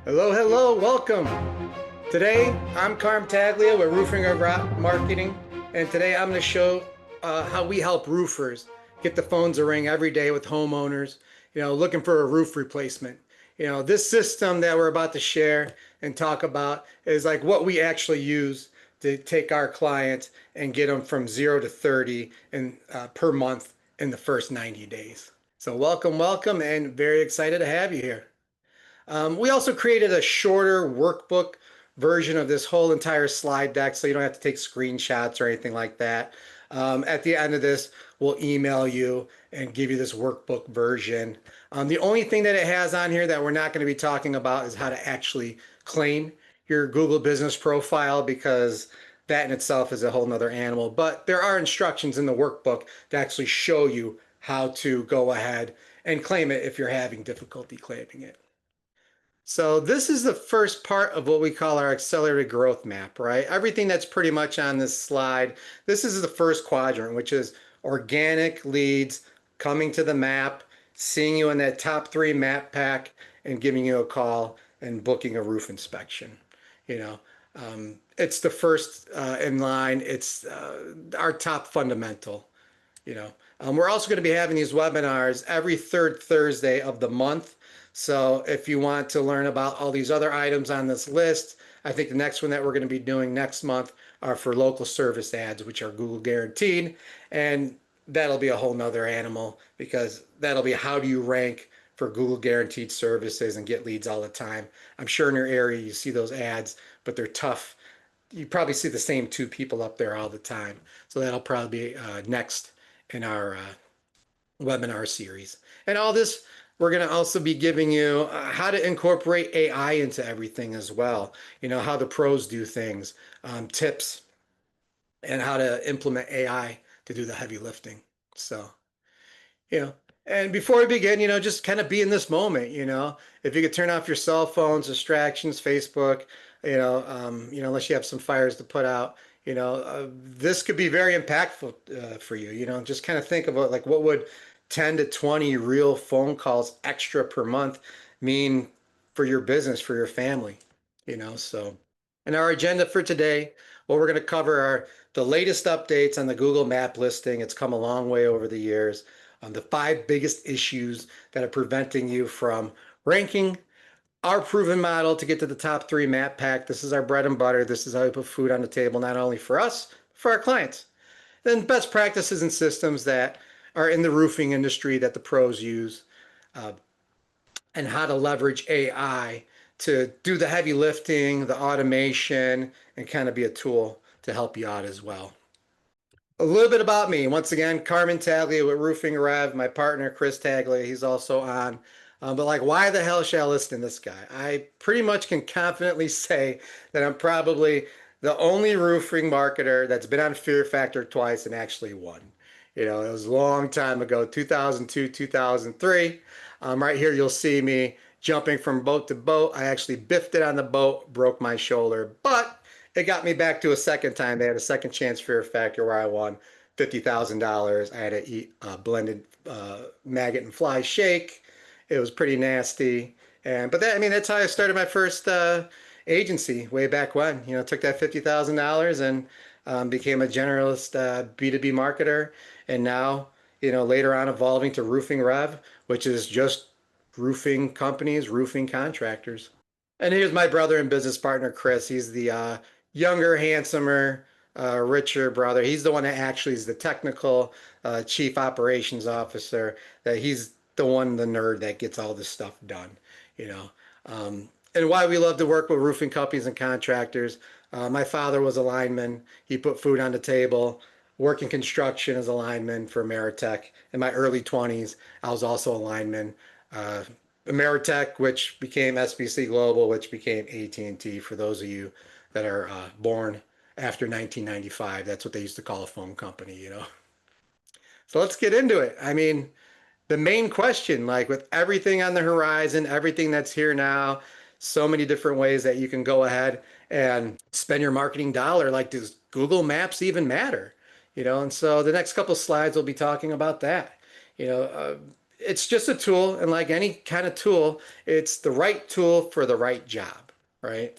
Hello, hello, welcome. Today, I'm Carm Taglia with Roofing and Rock Marketing, and today I'm going to show how we help roofers get the phones to ring every day with homeowners, looking for a roof replacement. This system that we're about to share and talk about is like what we actually use to take our clients and get them from 0 to 30 per month in the first 90 days. So welcome, welcome, and very excited to have you here. We also created a shorter workbook version of this whole entire slide deck so you don't have to take screenshots or anything like that. At the end of this, we'll email you and give you this workbook version. The only thing that it has on here that we're not going to be talking about is how to actually claim your Google business profile, because that in itself is a whole nother animal. But there are instructions in the workbook to actually show you how to go ahead and claim it if you're having difficulty claiming it. So this is the first part of what we call our accelerated growth map, right? Everything that's pretty much on this slide, this is the first quadrant, which is organic leads coming to the map, seeing you in that top 3 map pack, and giving you a call and booking a roof inspection. It's the first in line. It's our top fundamental. We're also going to be having these webinars every third Thursday of the month. So if you want to learn about all these other items on this list, I think the next one that we're going to be doing next month are for local service ads, which are Google guaranteed. And that'll be a whole nother animal, because that'll be how do you rank for Google guaranteed services and get leads all the time. I'm sure in your area you see those ads, but they're tough. You probably see the same 2 people up there all the time. So that'll probably be next in our webinar series. And all this, we're going to also be giving you how to incorporate AI into everything as well. How the pros do things, tips, and how to implement AI to do the heavy lifting. So, and before we begin, just kind of be in this moment. If you could turn off your cell phones, distractions, Facebook, unless you have some fires to put out, this could be very impactful for you. Just kind of think about like what would 10 to 20 real phone calls extra per month mean for your business, for your family. So, and our agenda for today, what we're going to cover are the latest updates on the Google map listing. It's come a long way over the years. The 5 biggest issues that are preventing you from ranking, our proven model to get to the top 3 map pack. This is our bread and butter. This is how we put food on the table, not only for us, but for our clients. Then best practices and systems that are in the roofing industry that the pros use, and how to leverage AI to do the heavy lifting, the automation, and kind of be a tool to help you out as well. A little bit about me. Once again, Carmen Taglia with Roofing Rev. My partner, Chris Taglia, he's also on. But like, why the hell should I listen to this guy? I pretty much can confidently say that I'm probably the only roofing marketer that's been on Fear Factor twice and actually won. It was a long time ago, 2002, 2003. Right here, you'll see me jumping from boat to boat. I actually biffed it on the boat, broke my shoulder, but it got me back to a second time. They had a second chance Fear Factor where I won $50,000. I had to eat blended maggot and fly shake. It was pretty nasty. But that's how I started my first agency way back when. Took that $50,000 and became a generalist B2B marketer. And now, later on evolving to Roofing Rev, which is just roofing companies, roofing contractors. And here's my brother and business partner, Chris. He's the younger, handsomer, richer brother. He's the one that actually is the technical chief operations officer. That he's the one, the nerd that gets all this stuff done. And why we love to work with roofing companies and contractors. My father was a lineman. He put food on the table. Working construction as a lineman for Ameritech. In my early 20s, I was also a lineman. Ameritech, which became SBC Global, which became AT&T, for those of you that are born after 1995. That's what they used to call a phone company. So let's get into it. The main question, like with everything on the horizon, everything that's here now, so many different ways that you can go ahead and spend your marketing dollar. Like, does Google Maps even matter? And so the next couple slides will be talking about that. It's just a tool, and like any kind of tool, it's the right tool for the right job, right?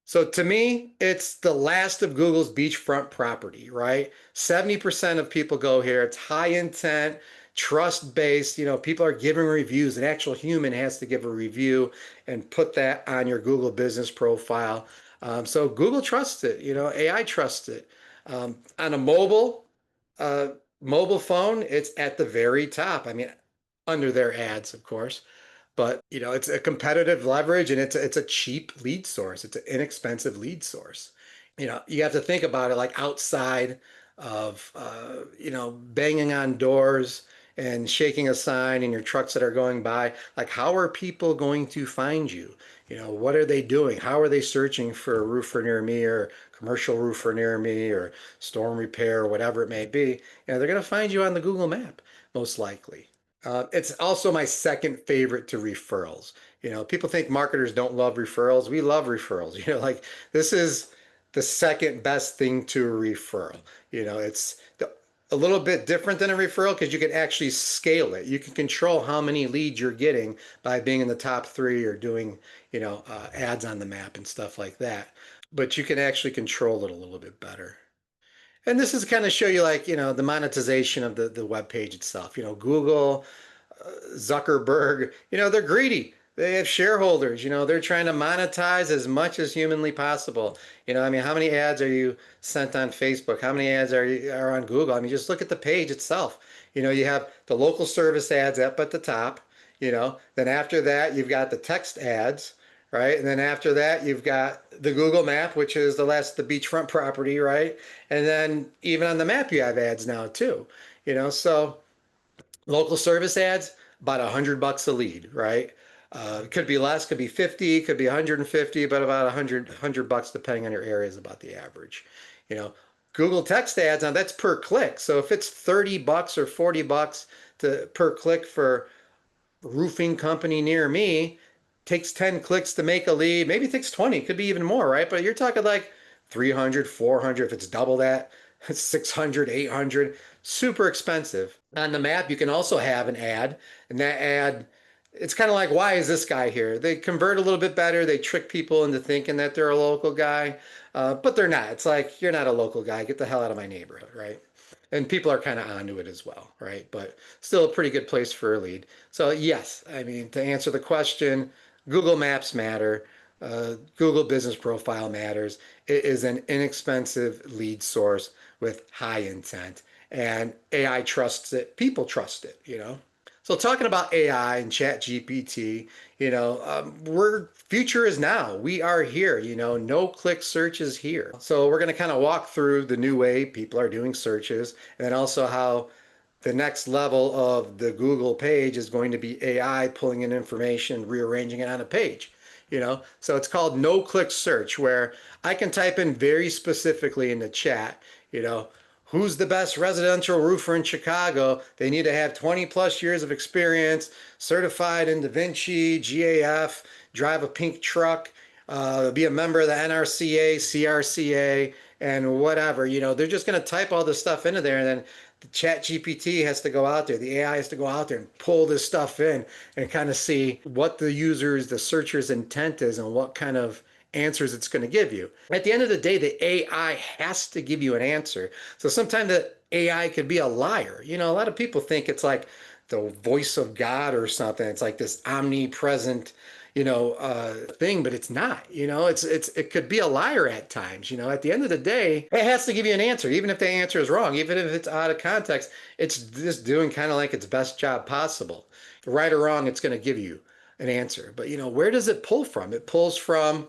So to me, it's the last of Google's beachfront property, right? 70% of people go here. It's high intent, trust based. People are giving reviews. An actual human has to give a review and put that on your Google business profile. So Google trusts it. AI trusts it. On a uh, mobile phone, it's at the very top. I mean, under their ads, of course. But it's a competitive leverage, and it's a cheap lead source. It's an inexpensive lead source. You have to think about it like outside of banging on doors and shaking a sign in your trucks that are going by. Like, how are people going to find you? What are they doing? How are they searching for a roofer near me, or commercial roofer near me, or storm repair, or whatever it may be? They're going to find you on the Google map, most likely. It's also my second favorite to referrals. People think marketers don't love referrals. We love referrals. Like, this is the second best thing to a referral. It's a little bit different than a referral because you can actually scale it. You can control how many leads you're getting by being in the top three or doing, ads on the map and stuff like that. But you can actually control it a little bit better. And this is kind of show you, like, the monetization of the web page itself. Google, Zuckerberg, they're greedy. They have shareholders, they're trying to monetize as much as humanly possible. I mean, how many ads are you sent on Facebook? How many ads are on Google? I mean, just look at the page itself. You have the local service ads up at the top, then after that, you've got the text ads, right? And then after that, you've got the Google map, which is the beachfront property, right? And then even on the map, you have ads now too, so local service ads, about $100 a lead, right? It could be less, could be 50, could be 150, but about 100 bucks depending on your area is about the average. You know, Google text ads, now that's per click. So if it's 30 bucks or 40 bucks per click for roofing company near me, takes 10 clicks to make a lead, maybe it takes 20, could be even more, right? But you're talking like 300, 400, if it's double that, 600, 800, super expensive. On the map, you can also have an ad, and that ad, it's kind of like, why is this guy here? They convert a little bit better. They trick people into thinking that they're a local guy, but they're not. It's like, you're not a local guy. Get the hell out of my neighborhood, right? And people are kind of onto it as well, right? But still a pretty good place for a lead. So yes, I mean, to answer the question, Google Maps matter. Google Business Profile matters. It is an inexpensive lead source with high intent, and AI trusts it. People trust it. So talking about AI and Chat GPT, we're future is now. We are here. No click search is here. So we're going to kind of walk through the new way people are doing searches, and then also how the next level of the Google page is going to be AI pulling in information, rearranging it on a page. So it's called no click search, where I can type in very specifically in the chat, you know, who's the best residential roofer in Chicago? They need to have 20 plus years of experience, certified in Da Vinci, GAF, drive a pink truck, be a member of the NRCA, CRCA, and whatever. They're just going to type all this stuff into there, and then the Chat GPT has to go out there, the AI has to go out there and pull this stuff in and kind of see what the searcher's intent is, and what kind of answers it's going to give you. At the end of the day, the AI has to give you an answer. So sometimes the AI could be a liar. A lot of people think it's like the voice of God or something. It's like this omnipresent, thing, but it's not. It could be a liar at times. At the end of the day, it has to give you an answer, even if the answer is wrong, even if it's out of context. It's just doing kind of like its best job possible. Right or wrong, it's going to give you an answer. But where does it pull from? It pulls from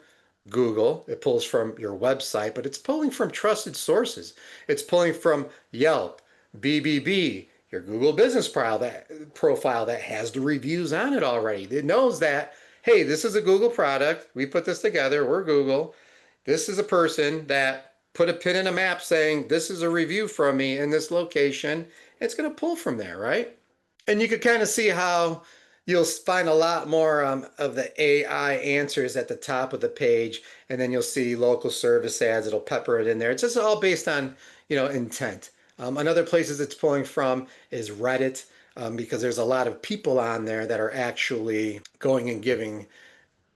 Google, it pulls from your website, but it's pulling from trusted sources. It's pulling from Yelp, BBB, your Google business profile that has the reviews on it already. It knows that, hey, this is a Google product. We put this together. We're Google. This is a person that put a pin in a map saying, this is a review from me in this location. It's going to pull from there, right? And you could kind of see how you'll find a lot more of the AI answers at the top of the page, and then you'll see local service ads. It'll pepper it in there. It's just all based on, intent. Another places it's pulling from is Reddit. because there's a lot of people on there that are actually going and giving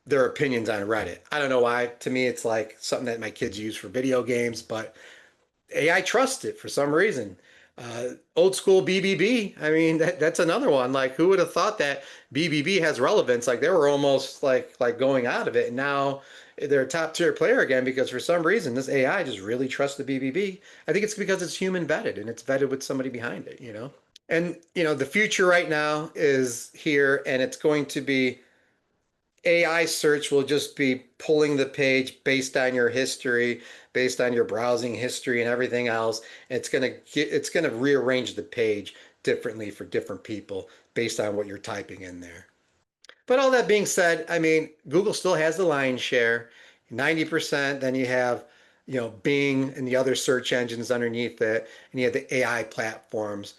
their opinions on Reddit. I don't know why. To me, it's like something that my kids use for video games, but AI trusts it for some reason. Old school BBB. I mean, that's another one. Like, who would have thought that BBB has relevance? Like, they were almost like going out of it, and now they're a top tier player again because for some reason this AI just really trusts the BBB. I think it's because it's human vetted and it's vetted with somebody behind it, you know. And the future right now is here, and it's going to be AI search will just be pulling the page based on your history, based on your browsing history and everything else. It's gonna rearrange the page differently for different people based on what you're typing in there. But all that being said, I mean, Google still has the lion's share, 90%. Then you have, Bing and the other search engines underneath it, and you have the AI platforms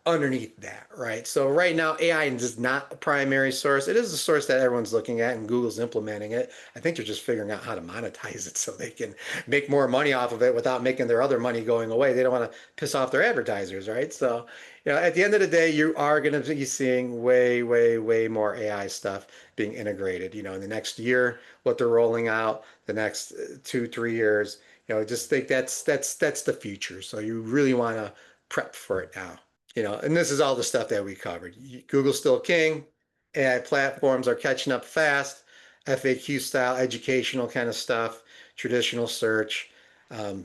underneath that, right? So right now, AI is not a primary source. It is a source that everyone's looking at, and Google's implementing it. I think they're just figuring out how to monetize it so they can make more money off of it without making their other money going away. They don't want to piss off their advertisers, right? So at the end of the day, you are going to be seeing way, way, way more AI stuff being integrated. In the next year, what they're rolling out, the next 2, 3 years. Just think that's the future. So you really want to prep for it now. And this is all the stuff that we covered. Google's still king. AI platforms are catching up fast. FAQ style, educational kind of stuff, traditional search. Um,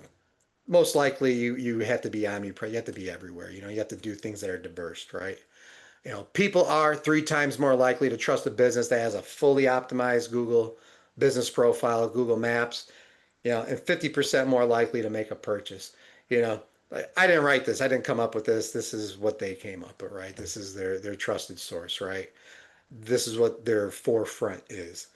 Most likely you have to be omnipresent. You have to be everywhere. You have to do things that are diverse, right? People are 3 times more likely to trust a business that has a fully optimized Google business profile, Google Maps, and 50% more likely to make a purchase. You know, I didn't write this. I didn't come up with this. This is what they came up with, right? This is their trusted source, right? This is what their forefront is.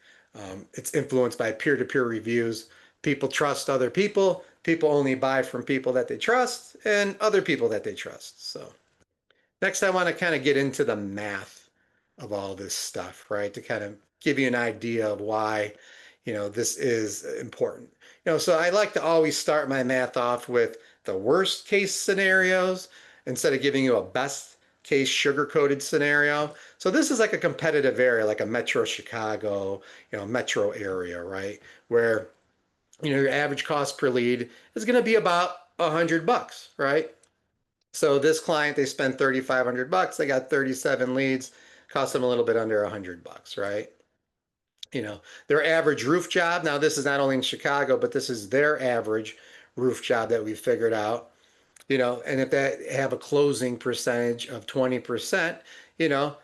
It's influenced by peer-to-peer reviews. People trust other people. People only buy from people that they trust and other people that they trust. So next, I want to kind of get into the math of all this stuff, right? To kind of give you an idea of why, this is important. So I like to always start my math off with the worst case scenarios instead of giving you a best case sugar-coated scenario. So this is like a competitive area, like a Metro Chicago, metro area, right? Where, your average cost per lead is going to be about $100, right? So this client, they spent 3,500 bucks. They got 37 leads, cost them a little bit under $100, right? Their average roof job. Now, this is not only in Chicago, but this is their average roof job that we figured out. And if that have a closing percentage of 20%,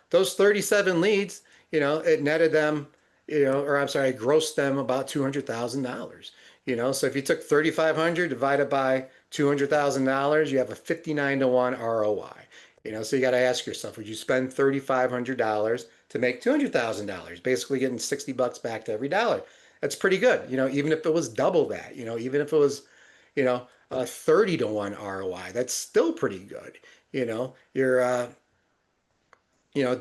those 37 leads, it netted them, or I'm sorry, it grossed them about $200,000. So if you took 3,500 divided by $200,000, you have a 59-to-1 ROI. So you got to ask yourself, would you spend $3,500 to make $200,000? Basically getting $60 back to every dollar. That's pretty good. Even if it was double that, even if it was, a 30-to-1 ROI, that's still pretty good. It's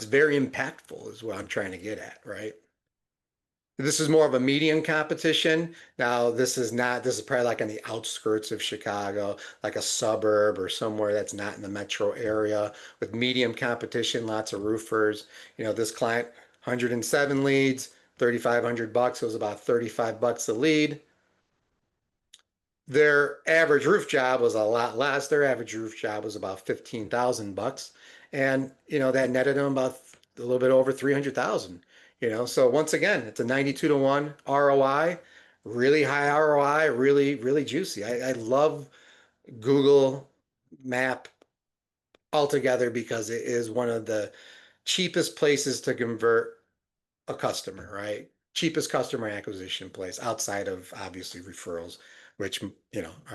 very impactful is what I'm trying to get at, right? This is more of a medium competition. Now, this is probably like on the outskirts of Chicago, like a suburb or somewhere that's not in the metro area with medium competition, lots of roofers. This client, 107 leads, 3,500 bucks. It was about 35 bucks a lead. Their average roof job was a lot less. Their average roof job was about 15,000 bucks. And, that netted them about a little bit over 300,000. So once again, it's a 92-to-1 ROI, really high ROI, really, really juicy. I love Google Map altogether because it is one of the cheapest places to convert a customer, right? Cheapest customer acquisition place outside of obviously referrals, which, are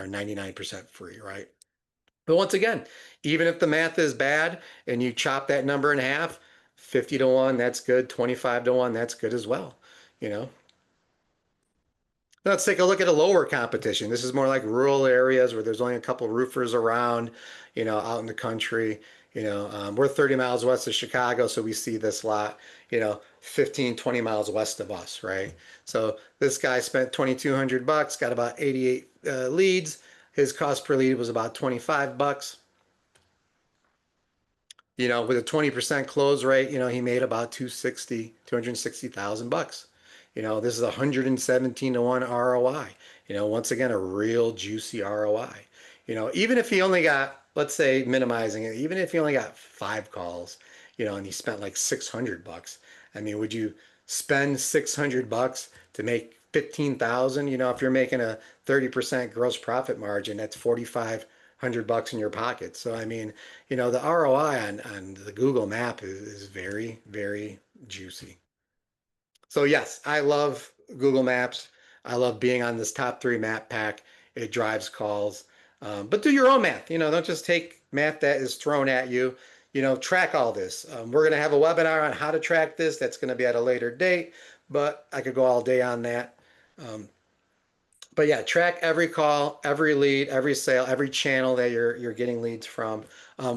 99% free, right? But once again, even if the math is bad and you chop that number in half, 50-to-1, that's good. 25-to-1, that's good as well. You know, Let's take a look at a lower competition. This is more like rural areas where there's only a couple roofers around, out in the country. We're 30 miles west of Chicago, so we see this lot, 15, 20 miles west of us, right? So this guy spent 2,200 bucks, got about 88 leads. His cost per lead was about 25 bucks. With a 20% close rate, he made about 260,000 bucks. This is 117 to 1 ROI. Once again, a real juicy ROI. Even if he only got, let's say, minimizing it, even if he only got 5 calls, and he spent like 600 bucks. I mean, would you spend 600 bucks to make 15,000? If you're making a 30% gross profit margin, that's 4,500 bucks in your pocket. So, I mean, the ROI on the Google map is very, very juicy. So yes, I love Google Maps. I love being on this top three map pack. It drives calls. But do your own math. Don't just take math that is thrown at you. Track all this. We're going to have a webinar on how to track this. That's going to be at a later date, but I could go all day on that. But yeah, track every call, every lead, every sale, every channel that you're getting leads from.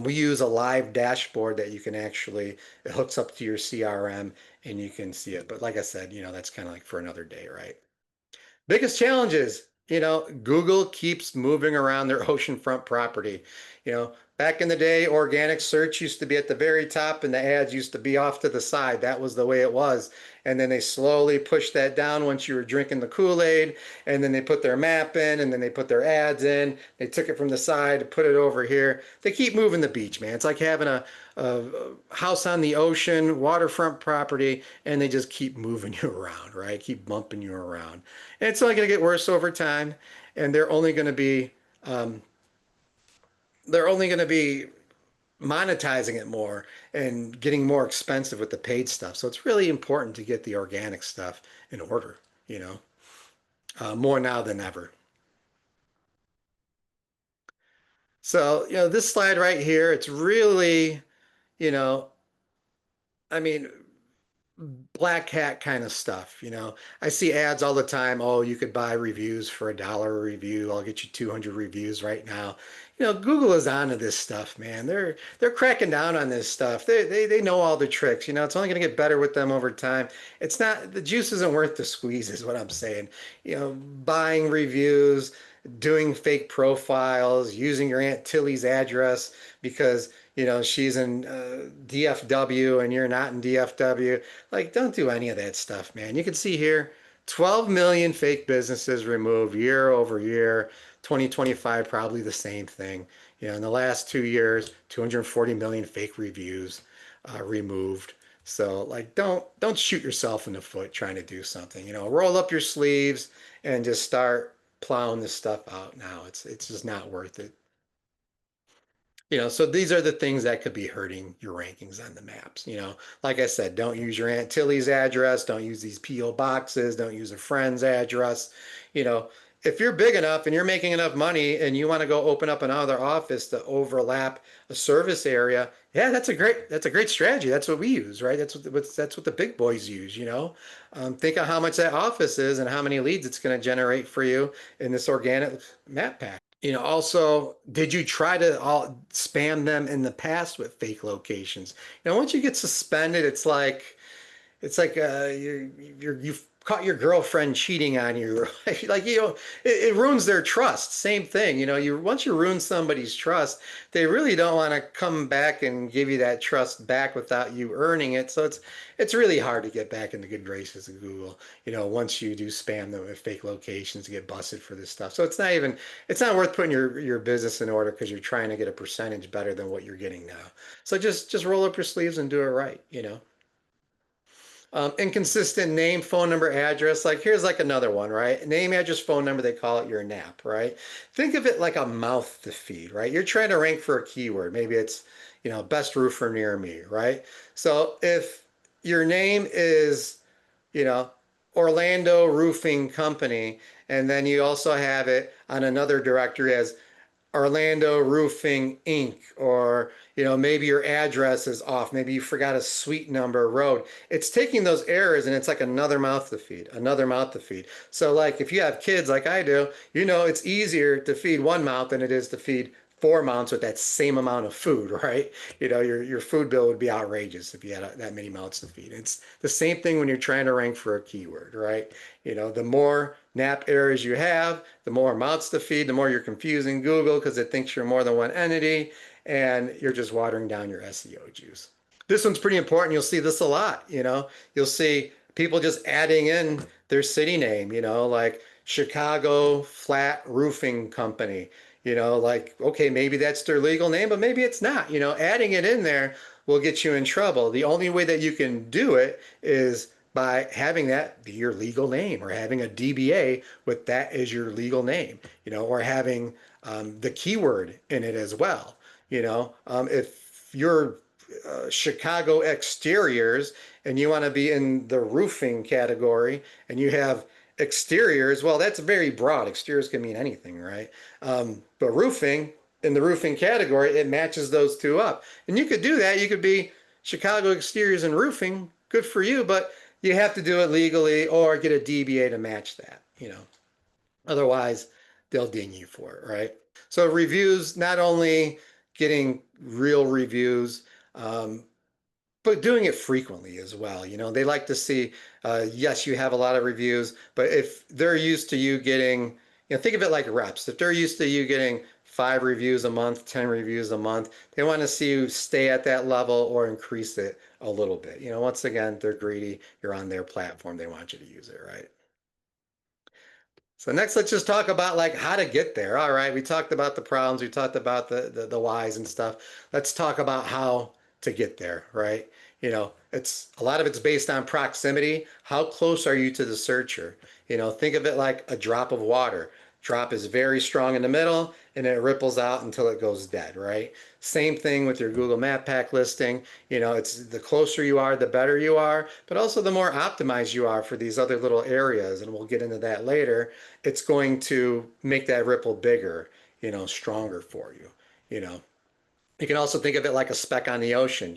We use a live dashboard that you can actually, it hooks up to your CRM and you can see it. But like I said, that's kind of like for another day, right? Biggest challenges, Google keeps moving around their oceanfront property. Back in the day, organic search used to be at the very top and the ads used to be off to the side. That was the way it was. And then they slowly pushed that down once you were drinking the Kool-Aid. And then they put their map in and then they put their ads in. They took it from the side, put it over here. They keep moving the beach, man. It's like having a house on the ocean, waterfront property, and they just keep moving you around, right? Keep bumping you around. And it's only going to get worse over time. And um, they're only going to be monetizing it more and getting more expensive with the paid stuff. So it's really important to get the organic stuff in order, more now than ever. So, this slide right here, it's really, you know, I mean, black hat kind of stuff. I see ads all the time. Oh, you could buy reviews for $1 a review. I'll get you 200 reviews right now. Google is onto this stuff, man. They're cracking down on this stuff. They know all the tricks. It's only going to get better with them over time. It's not, the juice isn't worth the squeeze, is what I'm saying. Buying reviews, doing fake profiles, using your Aunt Tilly's address because she's in DFW and you're not in DFW. Like, don't do any of that stuff, man. You can see here 12 million fake businesses removed year over year. 2025, probably the same thing. In the last 2 years, 240 million fake reviews removed. So, like, don't shoot yourself in the foot trying to do something. Roll up your sleeves and just start plowing this stuff out now. It's just not worth it. So these are the things that could be hurting your rankings on the maps. Like I said, don't use your Aunt Tilly's address, don't use these PO boxes, don't use a friend's address. You know, if you're big enough and you're making enough money and you want to go open up another office to overlap a service area, yeah, that's a great strategy. That's what we use, right? That's what the big boys use. Think of how much that office is and how many leads it's going to generate for you in this organic map pack. Also, did you try to all spam them in the past with fake locations? Once you get suspended, it's like you've caught your girlfriend cheating on you. Like, it ruins their trust. Same thing. Once you ruin somebody's trust, they really don't want to come back and give you that trust back without you earning it. So it's really hard to get back in the good graces of Google, once you do spam them with fake locations to get busted for this stuff. So it's not worth putting your business in order because you're trying to get a percentage better than what you're getting now. So just roll up your sleeves and do it right. Inconsistent name, phone number, address. Like, here's like another one, right? Name, address, phone number, they call it your NAP, right? Think of it like a mouth to feed, right? You're trying to rank for a keyword. Maybe it's, best roofer near me, right? So if your name is, you know, Orlando Roofing Company, and then you also have it on another directory as Orlando Roofing Inc. Or, maybe your address is off. Maybe you forgot a suite number, road. It's taking those errors and it's like another mouth to feed, another mouth to feed. So like if you have kids like I do, it's easier to feed one mouth than it is to feed four mouths with that same amount of food, right? Your food bill would be outrageous if you had that many mouths to feed. It's the same thing when you're trying to rank for a keyword, right? The more NAP errors you have, the more mouths to feed, the more you're confusing Google because it thinks you're more than one entity. and you're just watering down your SEO juice. This one's pretty important. You'll see this a lot, You'll see people just adding in their city name, like Chicago Flat Roofing Company, like, okay, maybe that's their legal name, but maybe it's not, adding it in there will get you in trouble. The only way that you can do it is by having that be your legal name or having a DBA with that as your legal name, or having the keyword in it as well. If you're Chicago exteriors and you want to be in the roofing category and you have exteriors, well, that's very broad. Exteriors can mean anything, right? But roofing, in the roofing category, it matches those two up. And you could do that. You could be Chicago exteriors and roofing. Good for you, but you have to do it legally or get a DBA to match that. Otherwise, they'll ding you for it, right? So reviews, not only getting real reviews, um, but doing it frequently as well. They like to see, yes, you have a lot of reviews, but if they're used to you getting, think of it like reps. If they're used to you getting 5 reviews a month, 10 reviews a month, they want to see you stay at that level or increase it a little bit. Once again, they're greedy. You're on their platform. They want you to use it, right? So next, let's just talk about like how to get there. All right, we talked about the problems, we talked about the whys and stuff. Let's talk about how to get there, right? It's a lot of it's based on proximity. How close are you to the searcher? Think of it like a drop of water. Drop is very strong in the middle and it ripples out until it goes dead, right? Same thing with your Google Map Pack listing. It's the closer you are, the better you are, but also the more optimized you are for these other little areas. And we'll get into that later. It's going to make that ripple bigger, stronger for you, you know. You can also think of it like a speck on the ocean.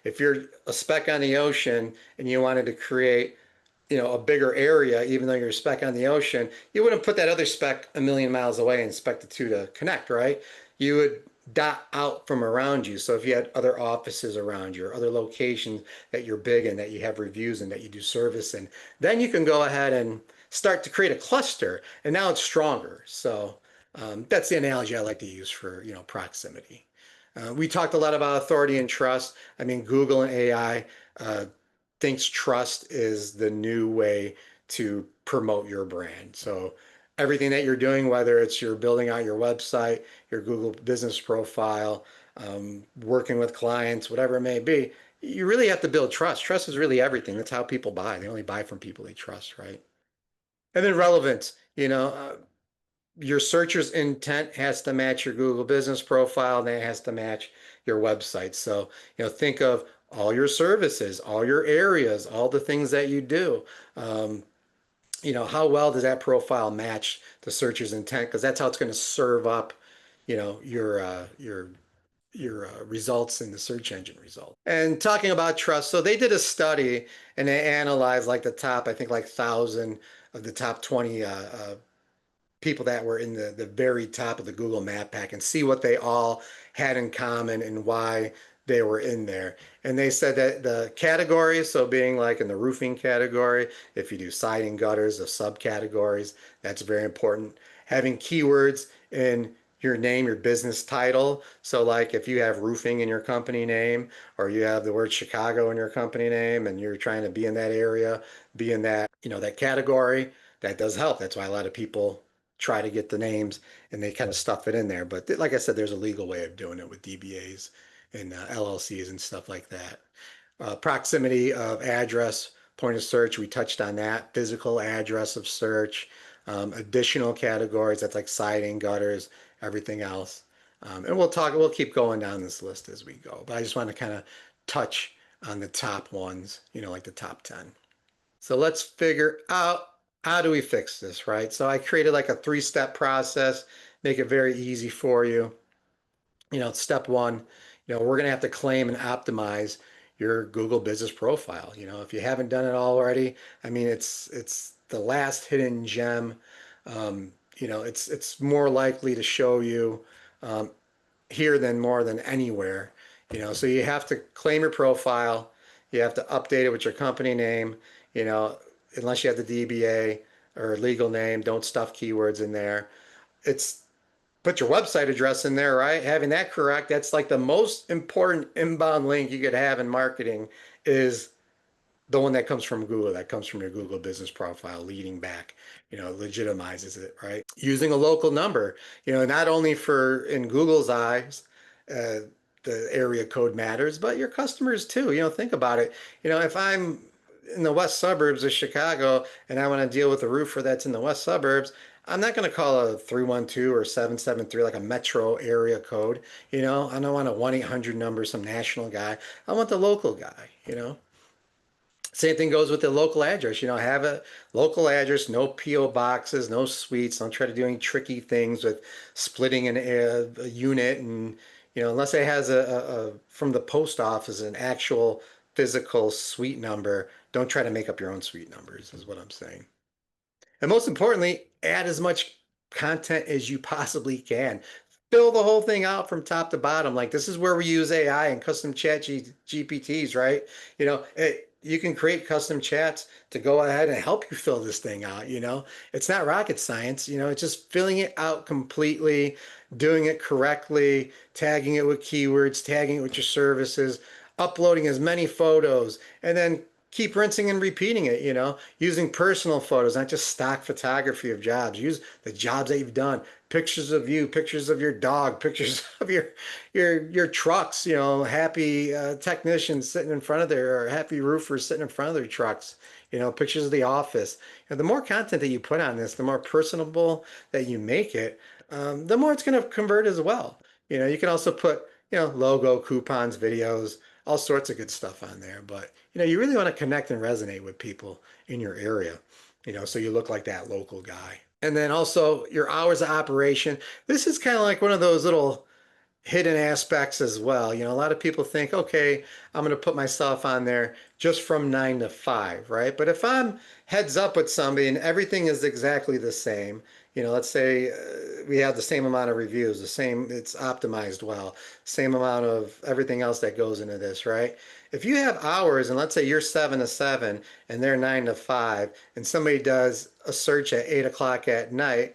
If you're a speck on the ocean and you wanted to create, a bigger area, even though you're a speck on the ocean, you wouldn't put that other speck a million miles away and expect the two to connect, right? You would dot out from around you. So if you had other offices around you or other locations that you're big in, that you have reviews in, that you do service in, then you can go ahead and start to create a cluster. And now it's stronger. So that's the analogy I like to use for, proximity. We talked a lot about authority and trust. I mean, Google and AI thinks trust is the new way to promote your brand. So everything that you're doing, whether it's you're building out your website, your Google business profile, working with clients, whatever it may be, you really have to build trust. Trust is really everything. That's how people buy. They only buy from people they trust, right? And then relevance, your searcher's intent has to match your Google business profile and it has to match your website. So, think of all your services, all your areas, all the things that you do. How well does that profile match the searcher's intent? Because that's how it's going to serve up, your results in the search engine results. And talking about trust, so they did a study and they analyzed like the top, I think like 1,000 of the top 20 people that were in the very top of the Google Map Pack and see what they all had in common and why they were in there. And they said that the categories, so being like in the roofing category, if you do siding gutters, the subcategories, that's very important. Having keywords in your name, your business title. So like if you have roofing in your company name, or you have the word Chicago in your company name and you're trying to be in that area, be in that, that category, that does help. That's why a lot of people try to get the names and they kind of stuff it in there. But like I said, there's a legal way of doing it with DBAs and LLCs and stuff like that. Proximity of address, point of search, we touched on that. Physical address of search, additional categories, that's like siding, gutters, everything else. And we'll keep going down this list as we go. But I just want to kind of touch on the top ones, like the top 10. So let's figure out how do we fix this, right? So I created like a 3-step process, make it very easy for you. Step one, we're going to have to claim and optimize your Google business profile. If you haven't done it already, I mean, it's the last hidden gem. It's more likely to show you here than more than anywhere. So you have to claim your profile. You have to update it with your company name. Unless you have the DBA or legal name, don't stuff keywords in there. It's put your website address in there, right? Having that correct, that's like the most important inbound link you could have in marketing is the one that comes from Google, that comes from your Google business profile, leading back, legitimizes it, right? Using a local number, not only for in Google's eyes, uh, the area code matters, but your customers too. Think about it. If I'm in the west suburbs of Chicago and I want to deal with a roofer that's in the west suburbs, I'm not going to call a 312 or 773 like a metro area code. I don't want a 1-800 number, some national guy. I want the local guy. Same thing goes with the local address. Have a local address, no PO boxes, no suites. Don't try to do any tricky things with splitting a unit. And, unless it has from the post office, an actual physical suite number, don't try to make up your own suite numbers, is what I'm saying. And most importantly, add as much content as you possibly can. Fill the whole thing out from top to bottom. Like this is where we use AI and custom chat GPTs, right? You can create custom chats to go ahead and help you fill this thing out. It's not rocket science. It's just filling it out completely, doing it correctly, tagging it with keywords, tagging it with your services, uploading as many photos, and then keep rinsing and repeating it, using personal photos, not just stock photography of jobs. Use the jobs that you've done, pictures of you, pictures of your dog, pictures of your trucks, happy technicians sitting in front of their, or happy roofers sitting in front of their trucks, pictures of the office. The more content that you put on this, the more personable that you make it, the more it's going to convert as well. You can also put, logo, coupons, videos, all sorts of good stuff on there. But, you really want to connect and resonate with people in your area, so you look like that local guy. And then also your hours of operation. This is kind of like one of those little hidden aspects as well. A lot of people think, okay, I'm going to put myself on there just from 9 to 5, right? But if I'm heads up with somebody and everything is exactly the same, let's say we have the same amount of reviews, it's optimized well, same amount of everything else that goes into this, right? If you have hours and let's say you're 7 to 7 and they're 9 to 5 and somebody does a search at 8 o'clock at night,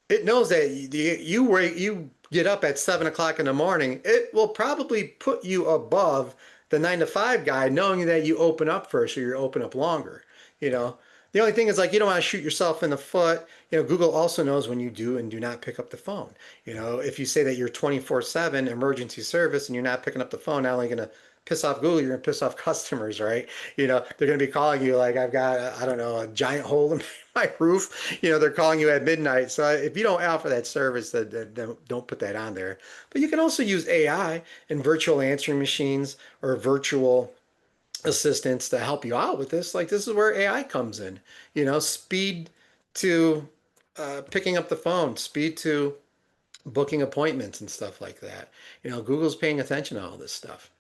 it knows that you get up at 7 o'clock in the morning. It will probably put you above the 9 to 5 guy, knowing that you open up first or you open up longer. You know, the only thing is like you don't want to shoot yourself in the foot. Google also knows when you do and do not pick up the phone. If you say that you're 24/7 emergency service and you're not picking up the phone, not only going to piss off Google, you're going to piss off customers, right? They're going to be calling you like, I've got, I don't know, a giant hole in my roof. They're calling you at midnight. So if you don't offer that service, then don't put that on there. But you can also use AI and virtual answering machines or virtual assistants to help you out with this. Like this is where AI comes in, speed to picking up the phone, speed to booking appointments and stuff like that. Google's paying attention to all this stuff.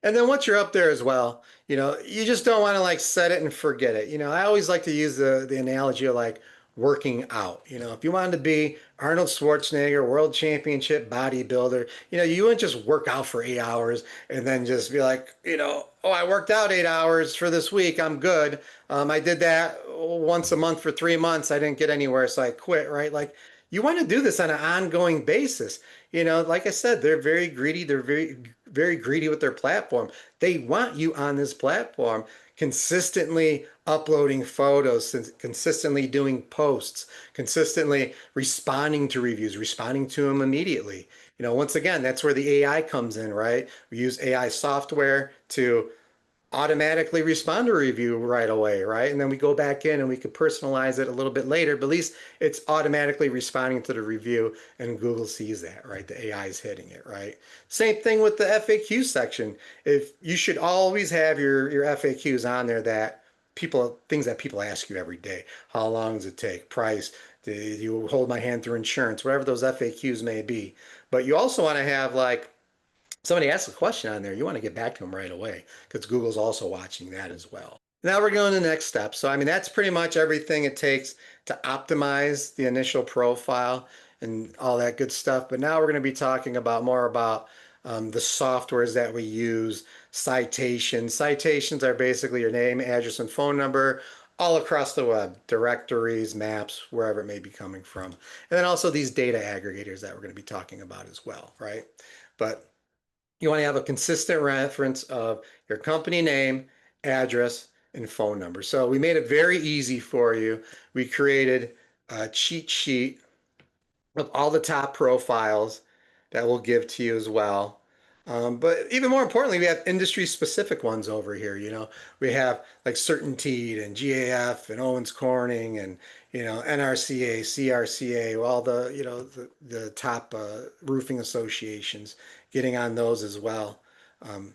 And then once you're up there as well, you just don't want to like set it and forget it. I always like to use the analogy of like working out. If you wanted to be Arnold Schwarzenegger, world championship bodybuilder, you wouldn't just work out for 8 hours and then just be like, oh, I worked out 8 hours for this week. I'm good. I did that once a month for 3 months. I didn't get anywhere, so I quit, right? Like you want to do this on an ongoing basis. Like I said, they're very greedy. They're very, very greedy with their platform. They want you on this platform consistently uploading photos, consistently doing posts, consistently responding to reviews, responding to them immediately. Once again, that's where the AI comes in, right? We use AI software to automatically respond to a review right away, right? And then we go back in and we could personalize it a little bit later, but at least it's automatically responding to the review and Google sees that, right? The AI is hitting it, right? Same thing with the FAQ section. If you should always have your FAQs on there that things that people ask you every day. How long does it take? Price? Do you hold my hand through insurance? Whatever those FAQs may be. But you also want to have like somebody asks a question on there, you want to get back to them right away because Google's also watching that as well. Now we're going to the next step. So, I mean, that's pretty much everything it takes to optimize the initial profile and all that good stuff. But now we're going to be talking about more about the softwares that we use, citations. Citations are basically your name, address, and phone number, all across the web, directories, maps, wherever it may be coming from. And then also these data aggregators that we're going to be talking about as well, right? But you want to have a consistent reference of your company name, address, and phone number. So we made it very easy for you. We created a cheat sheet of all the top profiles that we'll give to you as well. But even more importantly, we have industry specific ones over here. We have like Certainteed and GAF and Owens Corning and, NRCA, CRCA, all the, the top roofing associations, getting on those as well. Um,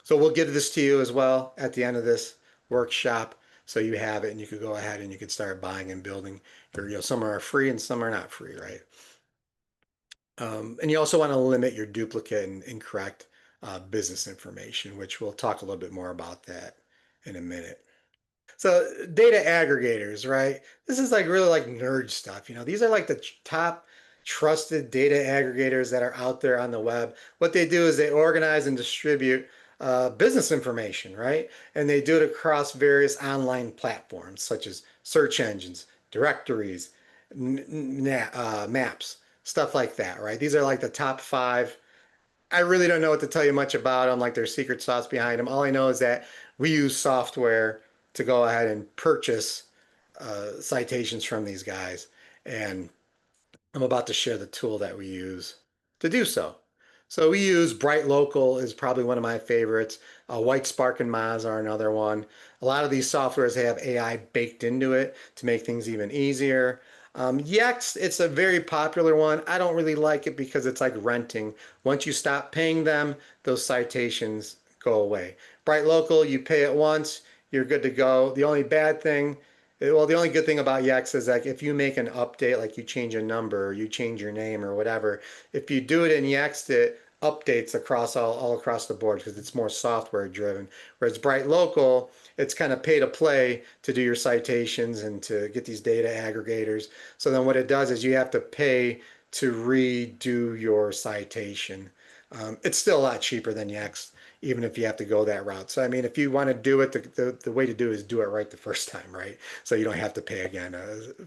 so we'll give this to you as well at the end of this workshop. So you have it and you could go ahead and you could start buying and building. Some are free and some are not free, right? And you also want to limit your duplicate and incorrect business information, which we'll talk a little bit more about that in a minute. So data aggregators, right? This is like really like nerd stuff. These are like the top trusted data aggregators that are out there on the web. What they do is they organize and distribute business information, right? And they do it across various online platforms such as search engines, directories, maps, stuff like that, right? These are like the top five. I really don't know what to tell you much about them, like their secret sauce behind them. All I know is that we use software to go ahead and purchase citations from these guys. And I'm about to share the tool that we use to do so. So we use Bright Local is probably one of my favorites. White Spark and Moz are another one. A lot of these softwares have AI baked into it to make things even easier. Yext, it's a very popular one. I don't really like it because it's like renting. Once you stop paying them, those citations go away. Bright Local, you pay it once, you're good to go. The only bad thing well, the only good thing about Yext is like if you make an update, like you change a number, or you change your name or whatever, if you do it in Yext, it updates across all across the board because it's more software driven. Whereas Bright Local, it's kind of pay to play to do your citations and to get these data aggregators. So then what it does is you have to pay to redo your citation. It's still a lot cheaper than Yext, even if you have to go that route. So, I mean, if you want to do it, the way to do it is do it right the first time, right? So you don't have to pay again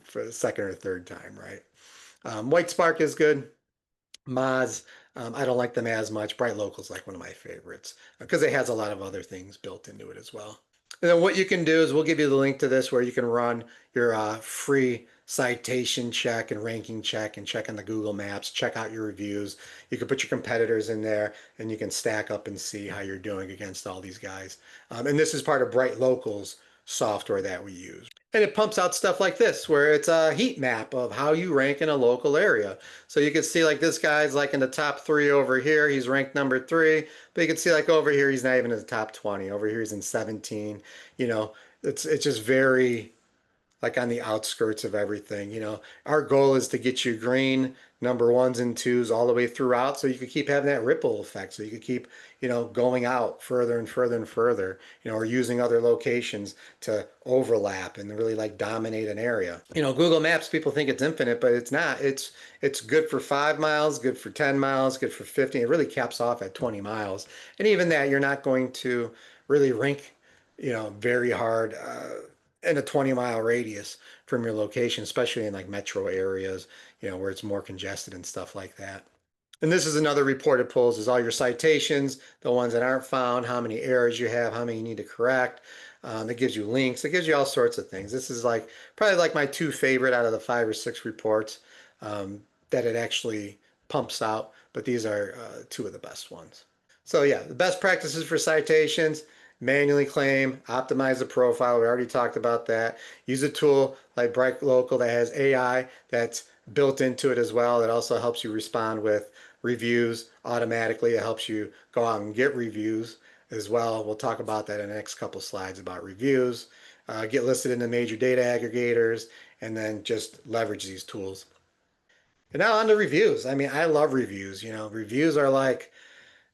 for the second or third time, right? White Spark is good. Moz, I don't like them as much. Bright Local is like one of my favorites because it has a lot of other things built into it as well. And then what you can do is we'll give you the link to this where you can run your free citation check and ranking check and check on the Google Maps, check out your reviews. You can put your competitors in there and you can stack up and see how you're doing against all these guys. And this is part of Bright Local's software that we use. And it pumps out stuff like this, where it's a heat map of how you rank in a local area. So you can see like this guy's like in the top 3 over here. He's ranked number 3. But you can see like over here, he's not even in the top 20. Over here, he's in 17. You know, it's just very like on the outskirts of everything. Our goal is to get you green number ones and twos all the way throughout so you could keep having that ripple effect. So you could keep, going out further and further and further, or using other locations to overlap and really like dominate an area. Google Maps, people think it's infinite, but it's not. It's good for 5 miles, good for 10 miles, good for 50. It really caps off at 20 miles. And even that, you're not going to really rank, very hard. In a 20-mile radius from your location, especially in like metro areas, where it's more congested and stuff like that. And this is another report it pulls is all your citations, the ones that aren't found, how many errors you have, how many you need to correct. It gives you links. It gives you all sorts of things. This is like probably like my 2 favorite out of the 5 or 6 reports that it actually pumps out. But these are 2 of the best ones. So yeah, the best practices for citations, manually claim, optimize the profile. We already talked about that. Use a tool like Bright Local that has AI that's built into it as well. That also helps you respond with reviews automatically. It helps you go out and get reviews as well. We'll talk about that in the next couple slides about reviews. Get listed in the major data aggregators and then just leverage these tools. And now on to reviews. I mean, I love reviews. Reviews are like,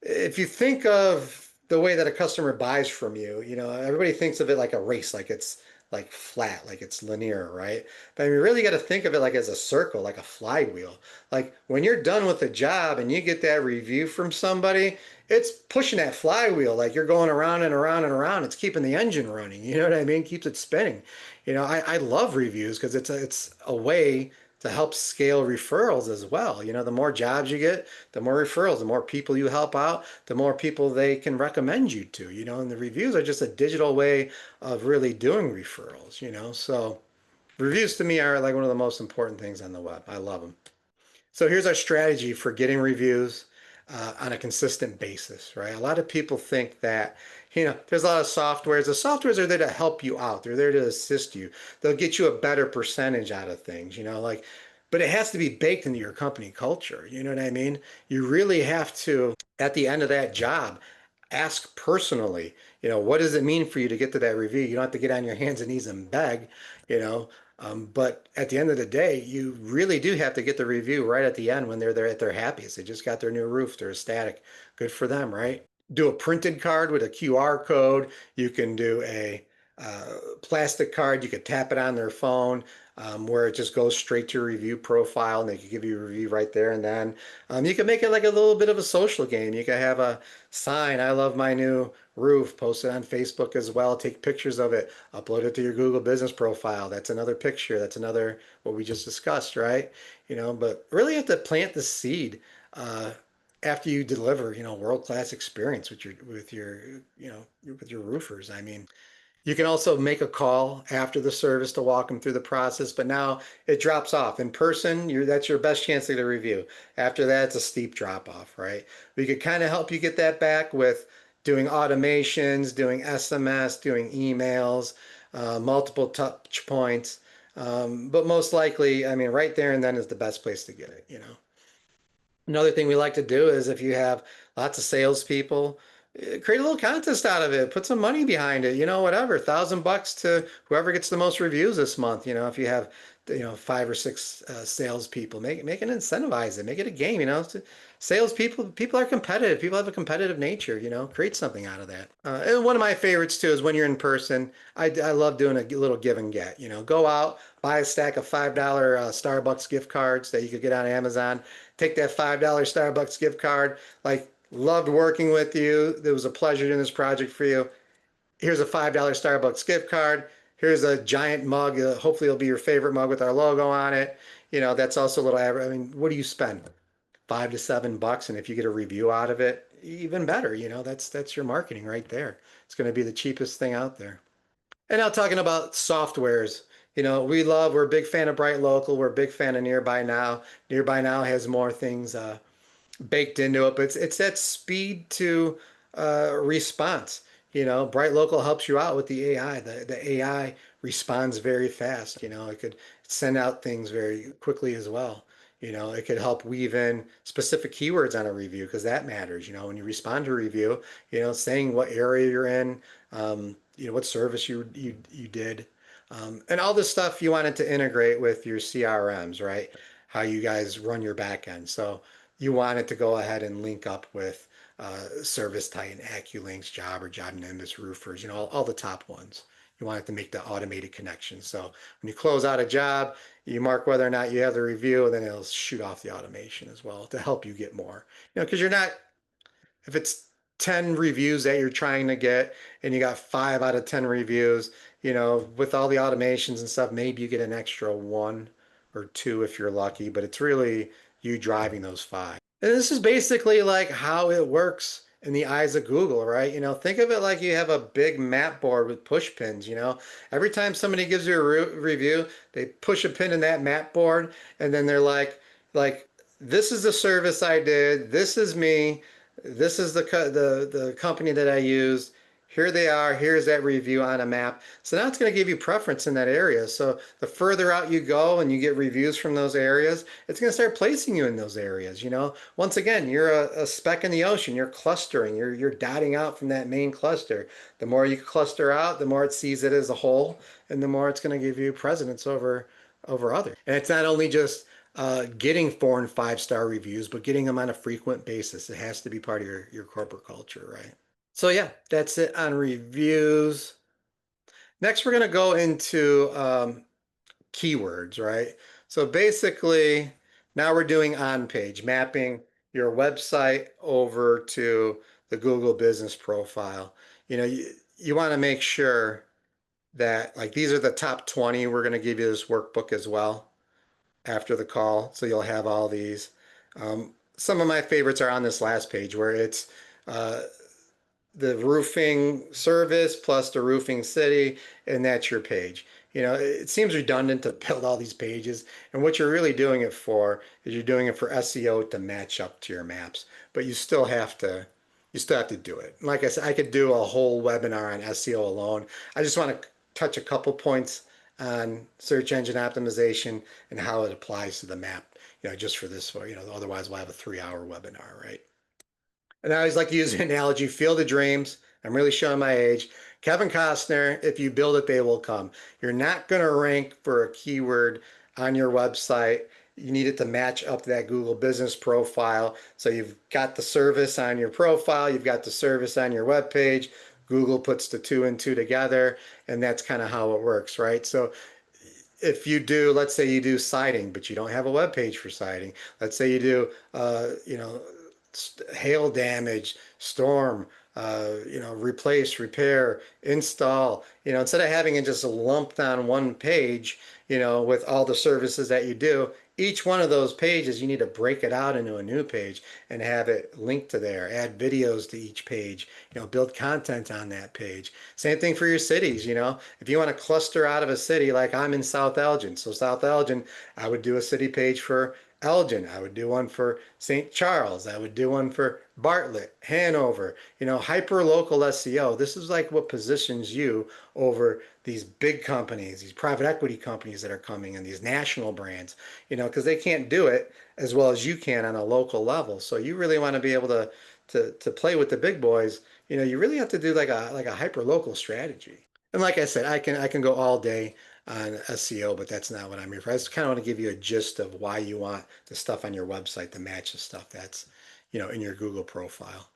if you think of the way that a customer buys from you, everybody thinks of it like a race, like it's like flat, like it's linear, right? But you really got to think of it like as a circle, like a flywheel. Like when you're done with the job and you get that review from somebody, it's pushing that flywheel. Like you're going around and around and around. It's keeping the engine running. You know what I mean? Keeps it spinning. I love reviews because it's a way to help scale referrals as well. The more jobs you get, the more referrals, the more people you help out, the more people they can recommend you to, and the reviews are just a digital way of really doing referrals. So reviews to me are like one of the most important things on the web. I love them. So here's our strategy for getting reviews on a consistent basis, right? A lot of people think that, there's a lot of softwares. The softwares are there to help you out. They're there to assist you. They'll get you a better percentage out of things, like, but it has to be baked into your company culture. You know what I mean? You really have to, at the end of that job, ask personally, what does it mean for you to get to that review? You don't have to get on your hands and knees and beg, you know, but at the end of the day, you really do have to get the review right at the end when they're there at their happiest. They just got their new roof, they're ecstatic. Good for them, right? Do a printed card with a QR code. You can do a plastic card. You could tap it on their phone where it just goes straight to your review profile and they can give you a review right there and then. You can make it like a little bit of a social game. You can have a sign, I love my new roof, post it on Facebook as well, take pictures of it, upload it to your Google business profile. That's another picture. That's another what we just discussed, right? But really have to plant the seed after you deliver, world-class experience with your roofers. I mean, you can also make a call after the service to walk them through the process, but now it drops off. In person, that's your best chance to get a review. After that, it's a steep drop off, right? We could kind of help you get that back with doing automations, doing SMS, doing emails, multiple touch points. But most likely, I mean, right there and then is the best place to get it. Another thing we like to do is if you have lots of salespeople, create a little contest out of it. Put some money behind it. Whatever, $1,000 to whoever gets the most reviews this month. If you have, five or six salespeople, make it incentivize it. Make it a game. Salespeople, people are competitive. People have a competitive nature. Create something out of that. And one of my favorites too is when you're in person. I love doing a little give and get. Go out, buy a stack of $5 Starbucks gift cards that you could get on Amazon. Take that $5 Starbucks gift card. Like, loved working with you. It was a pleasure doing this project for you. Here's a $5 Starbucks gift card. Here's a giant mug. Hopefully it'll be your favorite mug with our logo on it. That's also a little, I mean, what do you spend? $5 to $7. And if you get a review out of it, even better. That's your marketing right there. It's going to be the cheapest thing out there. And now talking about softwares, we're a big fan of Bright Local. We're a big fan of Nearby Now. Nearby Now has more things baked into it, but it's that speed to response. Bright Local helps you out with the AI. The AI responds very fast. It could send out things very quickly as well. It could help weave in specific keywords on a review because that matters. When you respond to a review, saying what area you're in, what service you did, and all this stuff you wanted to integrate with your CRMs, right? How you guys run your back end. So you wanted to go ahead and link up with Service Titan, AccuLinks, Job or Job Nimbus, Roofers, all the top ones. You want it to make the automated connection. So when you close out a job, you mark whether or not you have the review, and then it'll shoot off the automation as well to help you get more. Because you're not, if it's 10 reviews that you're trying to get and you got 5 out of 10 reviews, with all the automations and stuff, maybe you get an extra 1 or 2 if you're lucky, but it's really you driving those 5. And this is basically like how it works in the eyes of Google, right? Think of it like you have a big map board with push pins, Every time somebody gives you a review, they push a pin in that map board and then they're like, this is the service I did, this is me, this is the company that I used. Here they are. Here's that review on a map. So now it's going to give you preference in that area. So the further out you go and you get reviews from those areas, it's going to start placing you in those areas. Once again, you're a speck in the ocean. You're clustering. You're dotting out from that main cluster. The more you cluster out, the more it sees it as a whole, and the more it's going to give you precedence over others. And it's not only just getting 4 and 5 star reviews, but getting them on a frequent basis. It has to be part of your corporate culture, right? So yeah, that's it on reviews. Next, we're going to go into keywords, right? So basically, now we're doing on-page, mapping your website over to the Google Business Profile. You want to make sure that like these are the top 20. We're going to give you this workbook as well after the call, so you'll have all these. Some of my favorites are on this last page where it's uh, the roofing service plus the roofing city, and that's your page. It seems redundant to build all these pages, and what you're really doing it for is you're doing it for SEO to match up to your maps, but you still have to do it. Like I said, I could do a whole webinar on SEO alone. I just want to touch a couple points on search engine optimization and how it applies to the map, just for this, otherwise we'll have a 3-hour webinar, right? And I always like to use the analogy, Field of Dreams. I'm really showing my age. Kevin Costner, if you build it, they will come. You're not going to rank for a keyword on your website. You need it to match up to that Google business profile. So you've got the service on your profile, you've got the service on your web page. Google puts the two and two together, and that's kind of how it works, right? So if you do, let's say you do siding, but you don't have a web page for siding. Let's say you do, hail damage, storm, replace, repair, install. Instead of having it just lumped on one page, with all the services that you do, each one of those pages, you need to break it out into a new page and have it linked to there, add videos to each page, build content on that page. Same thing for your cities, if you want to cluster out of a city, like I'm in South Elgin. So South Elgin, I would do a city page for Elgin. I would do one for St. Charles. I would do one for Bartlett, Hanover, hyper local SEO. This is like what positions you over these big companies, these private equity companies that are coming and these national brands, because they can't do it as well as you can on a local level. So you really want to be able to play with the big boys. You really have to do like a hyper local strategy. And like I said, I can go all day on SEO, but that's not what I'm here for. I just kind of want to give you a gist of why you want the stuff on your website to match the stuff that's, in your Google profile.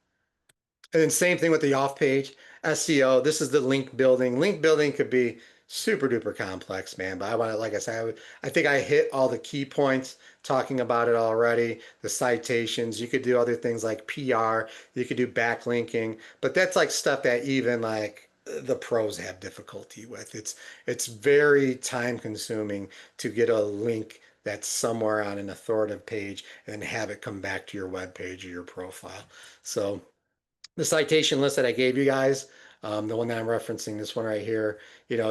And then same thing with the off-page SEO. This is the link building. Link building could be super duper complex, man. But I want to, like I said, I think I hit all the key points talking about it already. The citations, you could do other things like PR, you could do backlinking, but that's like stuff that even like the pros have difficulty with. It's very time consuming to get a link that's somewhere on an authoritative page and then have it come back to your web page or your profile. So the citation list that I gave you guys, the one that I'm referencing, this one right here,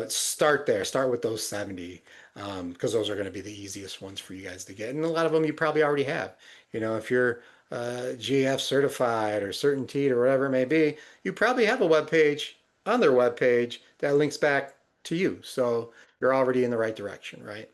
start there, start with those 70, because those are going to be the easiest ones for you guys to get. And a lot of them you probably already have. If you're GF certified or CertainTeed or whatever it may be, you probably have a web page on their web page that links back to you. So you're already in the right direction, right?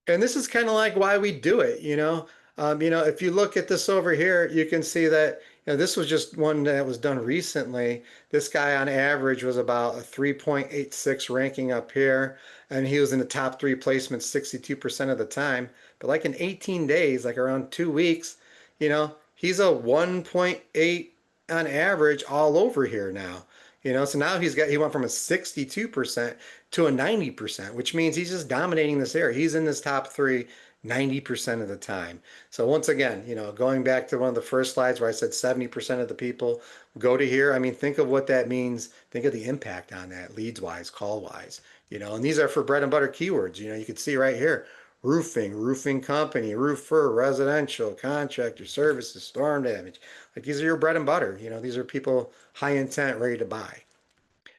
And this is kind of like why we do it. If you look at this over here, you can see that, this was just one that was done recently. This guy on average was about a 3.86 ranking up here, and he was in the top three placements 62% of the time. But like in 18 days, like around 2 weeks, he's a 1.8 on average all over here now. So now he went from a 62% to a 90%, which means he's just dominating this area. He's in this top three 90% of the time. So once again, going back to one of the first slides where I said 70% of the people go to here. I mean, think of what that means. Think of the impact on that leads wise, call wise, and these are for bread and butter keywords. You can see right here, roofing, roofing company, roofer, residential, contractor, services, storm damage. Like these are your bread and butter. These are people high intent, ready to buy.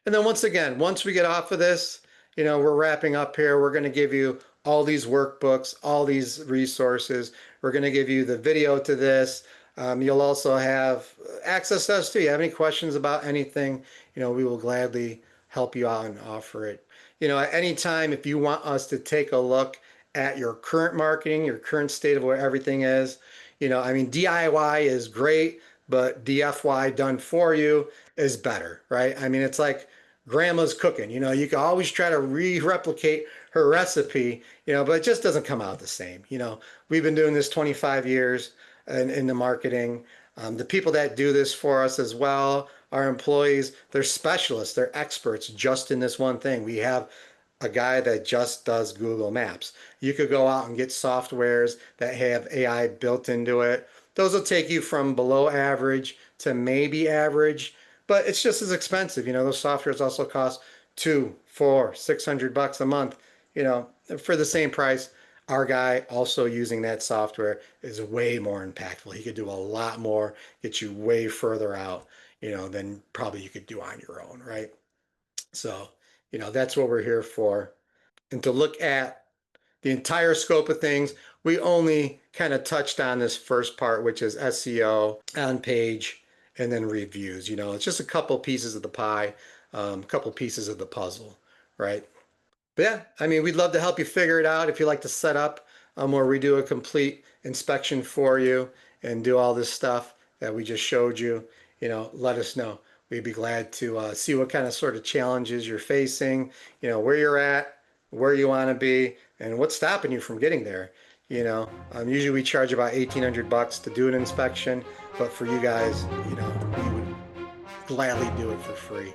And then once again, once we get off of this, we're wrapping up here. We're going to give you all these workbooks, all these resources. We're going to give you the video to this. You'll also have access to us too. You have any questions about anything, we will gladly help you out and offer it. At any time, if you want us to take a look at your current marketing, your current state of where everything is, I mean, DIY is great, but DFY done for you is better, right? I mean, it's like grandma's cooking. You can always try to replicate her recipe, but it just doesn't come out the same. We've been doing this 25 years in the marketing. The people that do this for us as well our employees, they're specialists, they're experts just in this one thing. We have a guy that just does Google Maps. You could go out and get softwares that have AI built into it. Those will take you from below average to maybe average, but it's just as expensive. You know, those softwares also cost two, four, $600 a month, you know, for the same price. Our guy also using that software is way more impactful. He could do a lot more, get you way further out, you know, than probably you could do on your own, right? So, you know, that's what we're here for. And to look at the entire scope of things, we only kind of touched on this first part, which is SEO, on page, and then reviews. You know, it's just a couple pieces of the pie, a couple pieces of the puzzle, right? But yeah, I mean, we'd love to help you figure it out if you like to set up where we do a complete inspection for you and do all this stuff that we just showed you. You know, let us know. We'd be glad to see what kind of sort of challenges you're facing, you know, where you're at, where you want to be, and what's stopping you from getting there. You know, usually we charge about $1,800 to do an inspection, but for you guys, you know, we would gladly do it for free.